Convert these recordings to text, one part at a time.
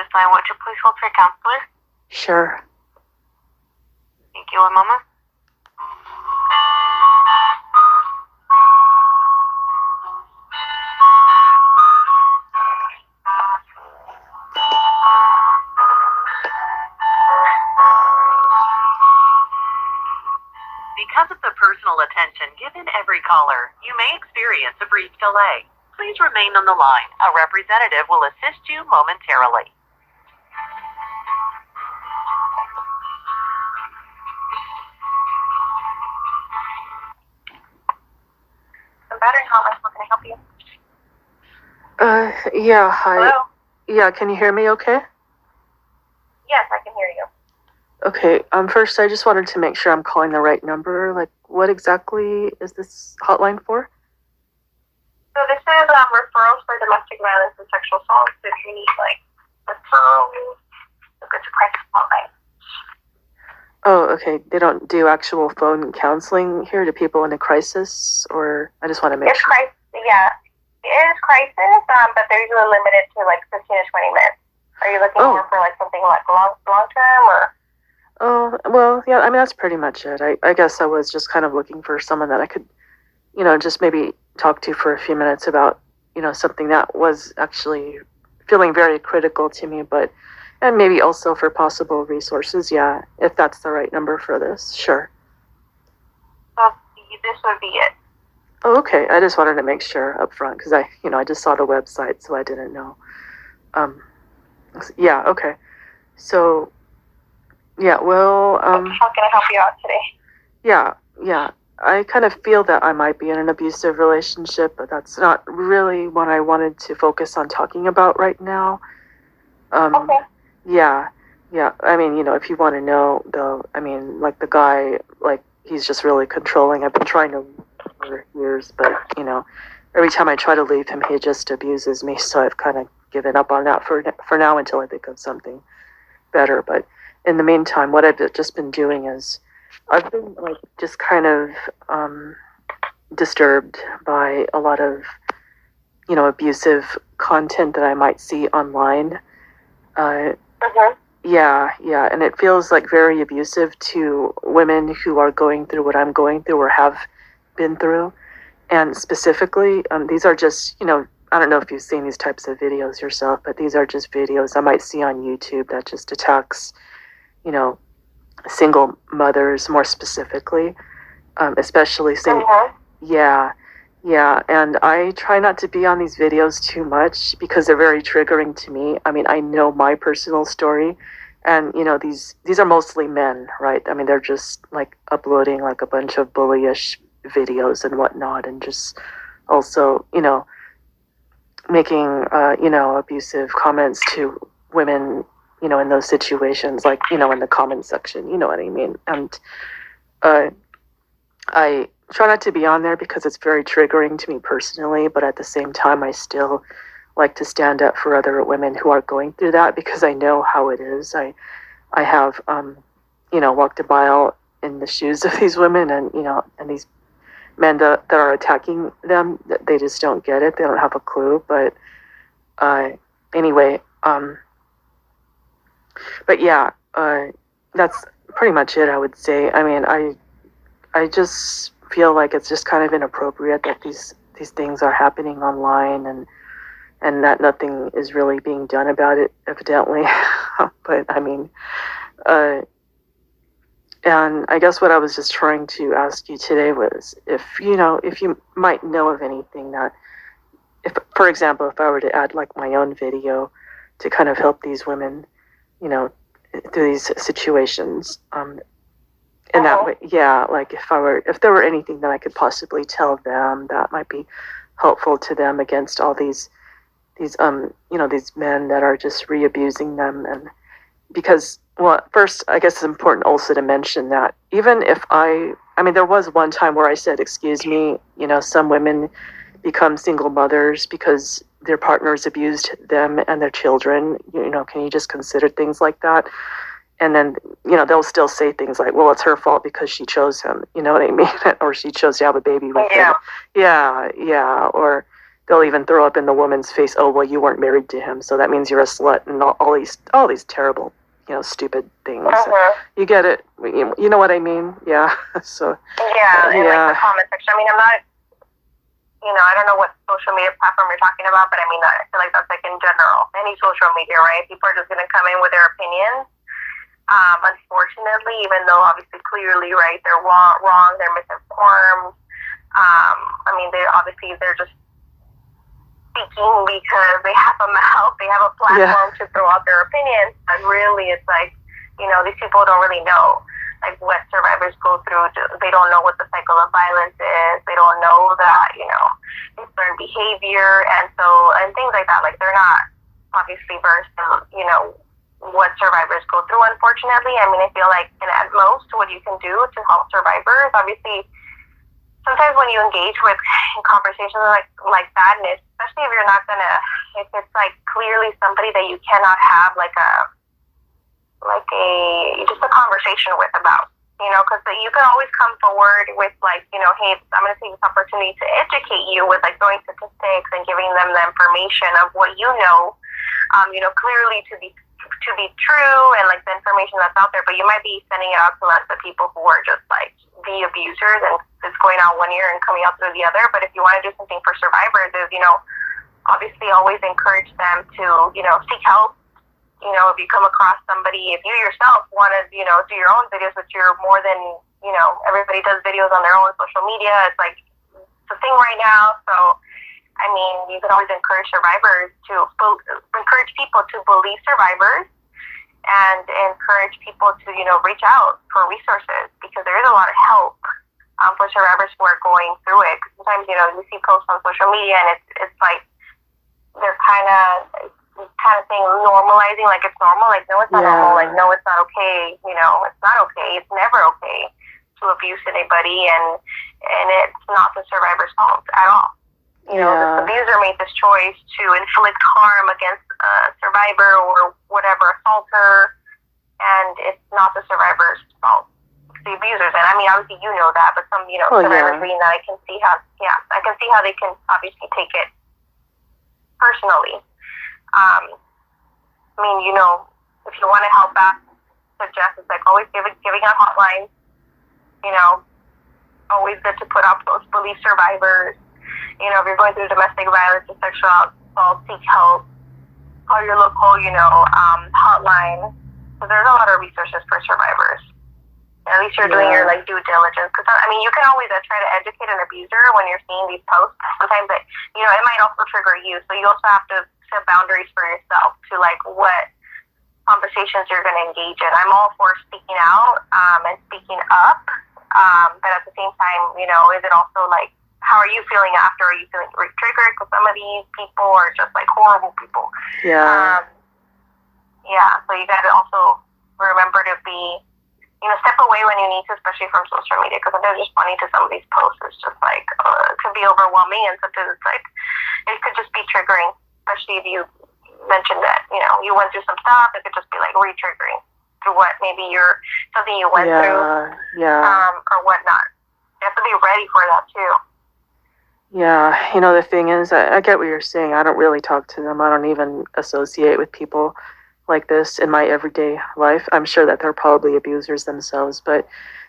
this line. Would you please hold for a counselor? Sure. Thank you. One moment. Because of the personal attention given every caller, you may experience a brief delay. Please remain on the line. A representative will assist you momentarily. The battery hotline, how can I help you? Yeah, hi. Hello? Yeah, can you hear me okay? Yes, I can hear you. Okay, first I just wanted to make sure I'm calling the right number. Like, what exactly is this hotline for? So this is referrals for domestic violence and sexual assault. So if you need, like, referrals, look at the crisis hotline. Oh, okay. They don't do actual phone counseling here to people in a crisis, or I just want to make It's sure. Yeah, it is crisis, but they're usually limited to like 15 to 20 minutes. Are you looking more for like something like long term or? Oh, well, yeah, I mean, that's pretty much it. I guess I was just kind of looking for someone that I could, just maybe talk to for a few minutes about, something that was actually feeling very critical to me, and maybe also for possible resources. Yeah, if that's the right number for this, sure. This would be it. Oh, okay. I just wanted to make sure up front because I just saw the website, so I didn't know. Yeah, okay. So, yeah, well, how can I help you out today? Yeah. I kind of feel that I might be in an abusive relationship, but that's not really what I wanted to focus on talking about right now. Okay. Yeah. I mean, if you want to know, though, I mean, like the guy, like he's just really controlling. I've been trying to for years, but every time I try to leave him, he just abuses me. So I've kind of given up on that for now until I think of something better. But in the meantime, what I've just been doing is I've been like just kind of disturbed by a lot of abusive content that I might see online. Yeah, and it feels like very abusive to women who are going through what I'm going through or have been through. And specifically, these are just, I don't know if you've seen these types of videos yourself, but these are just videos I might see on YouTube that just attacks, single mothers more specifically, especially single. Yeah. And I try not to be on these videos too much because they're very triggering to me. I mean, I know my personal story, and these are mostly men, right? I mean, they're just like uploading like a bunch of bullyish videos and whatnot, and just also making abusive comments to women in those situations, like in the comment section, you know what I mean. And I try not to be on there because it's very triggering to me personally, but at the same time I still like to stand up for other women who are going through that because I know how it is. I have walked a mile in the shoes of these women, and and these men that are attacking them, they just don't get it. They don't have a clue. But anyway, but yeah, that's pretty much it, I would say. I mean, I just feel like it's just kind of inappropriate that these things are happening online, and that nothing is really being done about it, evidently. But I mean, and I guess what I was just trying to ask you today was if you might know of anything that, if, for example, if I were to add like my own video to kind of help these women, through these situations, in that way, yeah, like if there were anything that I could possibly tell them that might be helpful to them against all these men that are just re-abusing them. And because, well, first, I guess it's important also to mention that even if I mean, there was one time where I said, excuse me, some women become single mothers because their partners abused them and their children. Can you just consider things like that? And then, they'll still say things like, well, it's her fault because she chose him. You know what I mean? Or she chose to have a baby with him. Yeah. Or they'll even throw up in the woman's face, oh, well, you weren't married to him, so that means you're a slut, and all these terrible, stupid things. You get it? You know what I mean? Yeah. So. Yeah, in like the comment section. I mean, I'm not. I don't know what social media platform you're talking about, but I mean, I feel like that's like in general, any social media, right? People are just going to come in with their opinions. Unfortunately, even though obviously clearly, right, they're wrong, they're misinformed. I mean, they're just speaking because they have a mouth, they have a platform to throw out their opinions. And really, it's like, these people don't really know like what survivors go through. They don't know what the cycle of violence is. They don't know that, it's learned behavior and things like that. Like they're not obviously versed in, what survivors go through, unfortunately. I mean, I feel like at most what you can do to help survivors, obviously, sometimes when you engage with conversations like that, and especially if you're not if it's like clearly somebody that you cannot have just a conversation with about, because you can always come forward with like, hey, I'm going to take this opportunity to educate you with like throwing statistics and giving them the information of what clearly to be true and like the information that's out there, but you might be sending it out to like the people who are just like the abusers and it's going out one ear and coming out through the other. But if you want to do something for survivors, is obviously always encourage them to seek help. If you come across somebody, if you yourself want to do your own videos, which you're more than everybody does videos on their own social media. It's like it's a thing right now. So I mean, you can always encourage people to believe survivors and encourage people to, reach out for resources because there is a lot of help for survivors who are going through it. Sometimes, you see posts on social media and it's like they're kind of saying normalizing like it's normal. Like, no, it's not normal. Like, no, it's not okay. It's not okay. It's never okay to abuse anybody and it's not the survivor's fault at all. The abuser made this choice to inflict harm against a survivor or whatever, assaulter, and it's not the survivor's fault. It's the abusers. And I mean, obviously you know that, but some, survivors reading that, I can see how they can obviously take it personally. I mean, if you want to help out, suggest it's like always giving out hotlines, always good to put out posts, believe survivors. If you're going through domestic violence or sexual assault, seek help. Call your local, hotline. So there's a lot of resources for survivors. At least you're doing your due diligence. Because I mean, you can always try to educate an abuser when you're seeing these posts. Sometimes it might also trigger you. So you also have to set boundaries for yourself to like what conversations you're going to engage in. I'm all for speaking out and speaking up, but at the same time, is it also like, how are you feeling after? Are you feeling triggered? Because some of these people are just like horrible people. Yeah. So you got to also remember to be, step away when you need to, especially from social media, because sometimes responding to some of these posts is just like, it could be overwhelming, and sometimes it's like, it could just be triggering, especially if you mentioned that, you went through some stuff. It could just be like re-triggering to what maybe something you went through, or whatnot. You have to be ready for that too. Yeah, the thing is, I get what you're saying. I don't really talk to them. I don't even associate with people like this in my everyday life. I'm sure that they're probably abusers themselves, but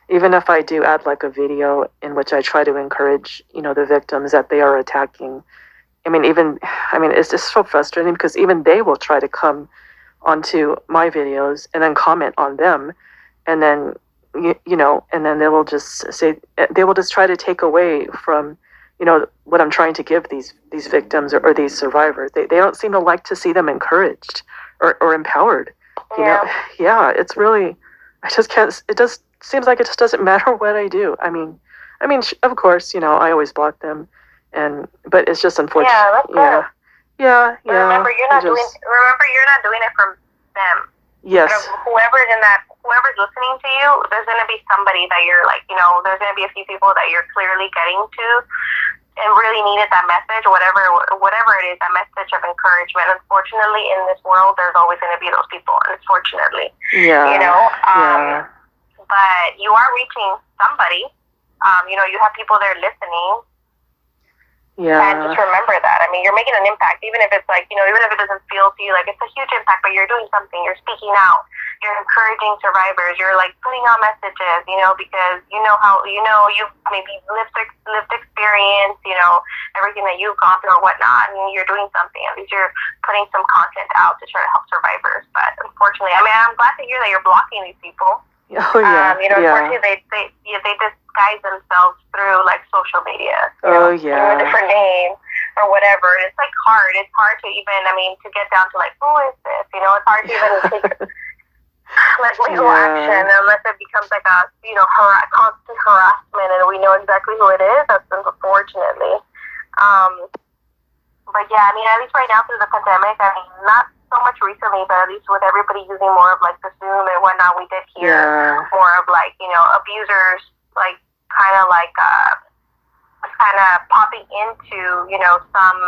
even if I do add like a video in which I try to encourage, the victims that they are attacking, it's just so frustrating because even they will try to come onto my videos and then comment on them, and then, and then they will just try to take away from what I'm trying to give these victims or these survivors. They don't seem to like to see them encouraged or empowered. It's really, I just can't, it just seems like it just doesn't matter what I do. I mean, of course, I always block them, but it's just unfortunate. Yeah. Remember, you're not doing it from them. Yes. Whoever's listening to you, there's going to be somebody that you're like, there's going to be a few people that you're clearly getting to and really needed that message, whatever it is, that message of encouragement. Unfortunately, in this world, there's always going to be those people, unfortunately. Yeah. But you are reaching somebody. You have people there listening. Yeah. And just remember that. I mean, you're making an impact, even if it's like, even if it doesn't feel to you like it's a huge impact, but you're doing something, you're speaking out, you're encouraging survivors, you're like putting out messages, because you've maybe lived experience, everything that you've gone through or whatnot, and you're doing something. At least you're putting some content out to try to help survivors. But unfortunately, I mean, I'm glad to hear that you're blocking these people. Oh, yeah. Unfortunately, they disguise themselves through like social media. Oh, Through a different name or whatever. And it's like hard. It's hard to even, to get down to like, who is this? It's hard to even take like legal action unless it becomes like a, constant harassment and we know exactly who it is. That's unfortunately. But yeah, I mean, at least right now through the pandemic, I mean, not so much recently, but at least with everybody using more of like the Zoom and whatnot, we did hear more of like, abusers like kind of popping into, some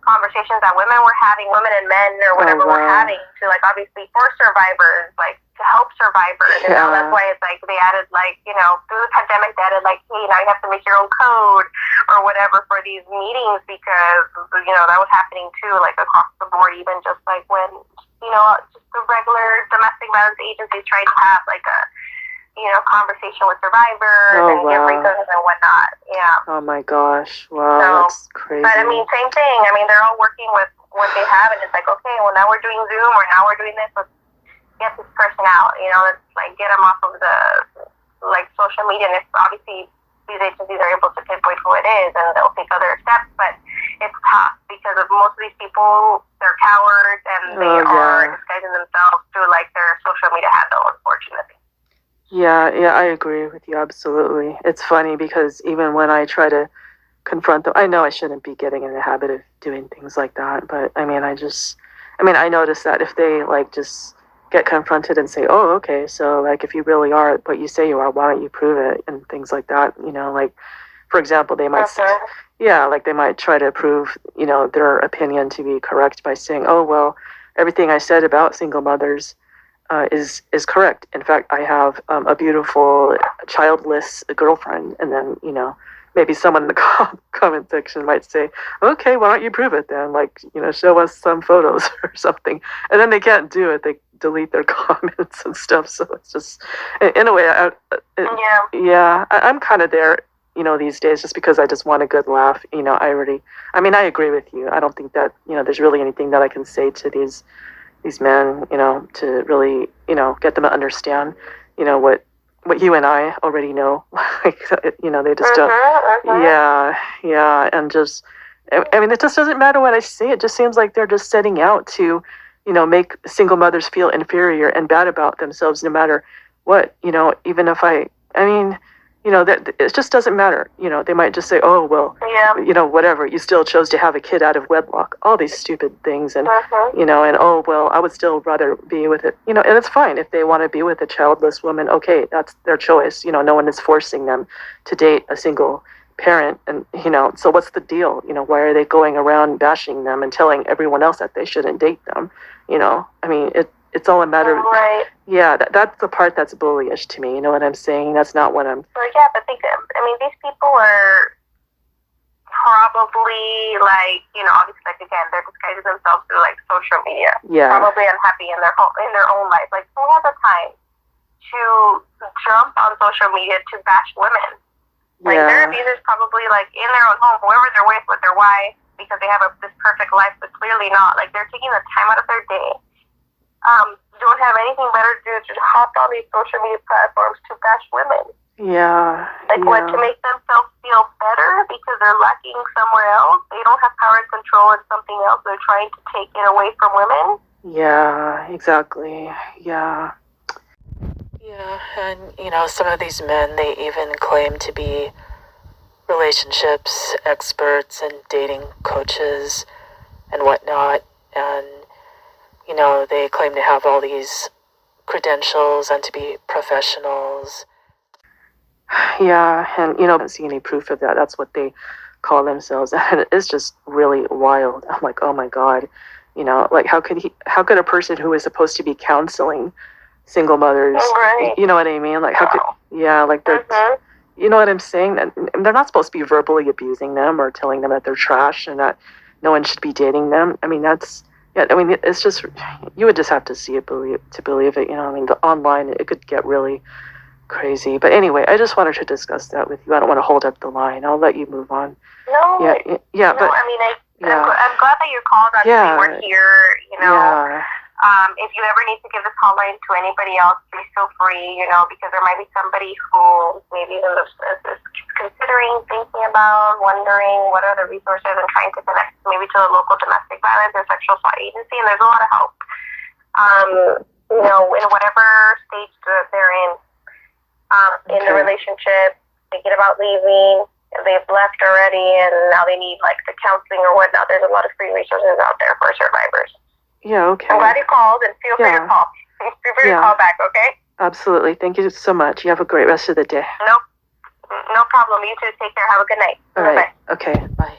conversations that women were having, women and men or whatever were having to like obviously for survivors, like to help survivers. And now that's why it's like they added like, through the pandemic they added like, hey, now you have to make your own code or whatever for these meetings because, that was happening too, like across the board, even just like when, just the regular domestic violence agencies tried to have like a, conversation with survivors and give resources and whatnot. Yeah. Oh my gosh. Wow, that's crazy. But I mean, same thing. I mean, they're all working with what they have, and it's like, okay, well, now we're doing Zoom, or now we're doing this. Let's get this person out. Let's like get them off of the like social media. And if obviously these agencies are able to pinpoint who it is, and they'll take other steps. But it's tough because of most of these people, they're cowards, and they are disguising themselves through like their social media handle, unfortunately. Yeah, I agree with you, absolutely. It's funny because even when I try to confront them, I know I shouldn't be getting in the habit of doing things like that, but I mean, I notice that if they like just get confronted and say, oh, okay, so like if you really are what you say you are, why don't you prove it, and things like that, like, for example, they might say, like they might try to prove, their opinion to be correct by saying, oh, well, everything I said about single mothers is correct. In fact, I have a beautiful childless girlfriend. And then, maybe someone in the comment section might say, okay, why don't you prove it then? Like, show us some photos or something. And then they can't do it. They delete their comments and stuff. So it's just, in a way, I'm kind of there, these days, just because I just want a good laugh. I agree with you. I don't think that, there's really anything that I can say to these men, to really, get them to understand, what you and I already know. Like, they just don't. Yeah. And just, I mean, it just doesn't matter what I say. It just seems like they're just setting out to, make single mothers feel inferior and bad about themselves, no matter what, even if that it just doesn't matter. They might just say, oh, well, whatever, you still chose to have a kid out of wedlock, all these stupid things. And, and, oh, well, I would still rather be with it, and it's fine if they want to be with a childless woman. Okay, that's their choice. No one is forcing them to date a single parent. And, so what's the deal? Why are they going around bashing them and telling everyone else that they shouldn't date them? It's all a matter of, that's the part that's bullyish to me. You know what I'm saying? That's not what I'm... Well, yeah, but these people are probably, like, obviously, like, again, they're disguising themselves through, like, social media. Yeah. Probably unhappy in their own life. Like, who has the time to jump on social media to bash women? Like, their abusers probably, like, in their own home, whoever they're with their wife, because they have this perfect life, but clearly not. Like, they're taking the time out of their day. Don't have anything better to do, just hop on these social media platforms to bash women. Yeah. Like, what, to make themselves feel better because they're lacking somewhere else? They don't have power and control in something else. They're trying to take it away from women? Yeah, exactly. Yeah. Yeah, and, some of these men, they even claim to be relationships experts and dating coaches and whatnot, and they claim to have all these credentials and to be professionals. Yeah, and I don't see any proof of that. That's what they call themselves, and it's just really wild. I'm like, oh my God, like how could a person who is supposed to be counseling single mothers, you know what I mean? Like how could, like they're, You know what I'm saying? And they're not supposed to be verbally abusing them or telling them that they're trash and that no one should be dating them. I mean, it's just, you would just have to see it to believe it. You know, I mean, the online, it could get really crazy. But anyway, I just wanted to discuss that with you. I don't want to hold up the line. I'll let you move on. No. Yeah, no, but I mean, I'm glad that you called. Obviously, we're here. You know, if you ever need to give this hotline to anybody else, please feel free. You know, because there might be somebody who maybe even is considering, thinking about, wondering what are the resources, and trying to connect maybe to a local domestic violence or sexual assault agency. And there's a lot of help. You know, in whatever stage that they're in the relationship, thinking about leaving. They've left already, and now they need like the counseling or whatnot. There's a lot of free resources out there for survivors. Yeah, okay. I'm glad you called, and feel free to call. Feel free to call back, okay? Absolutely. Thank you so much. You have a great rest of the day. No problem. You too. Take care. Have a good night. All right. Okay. Bye.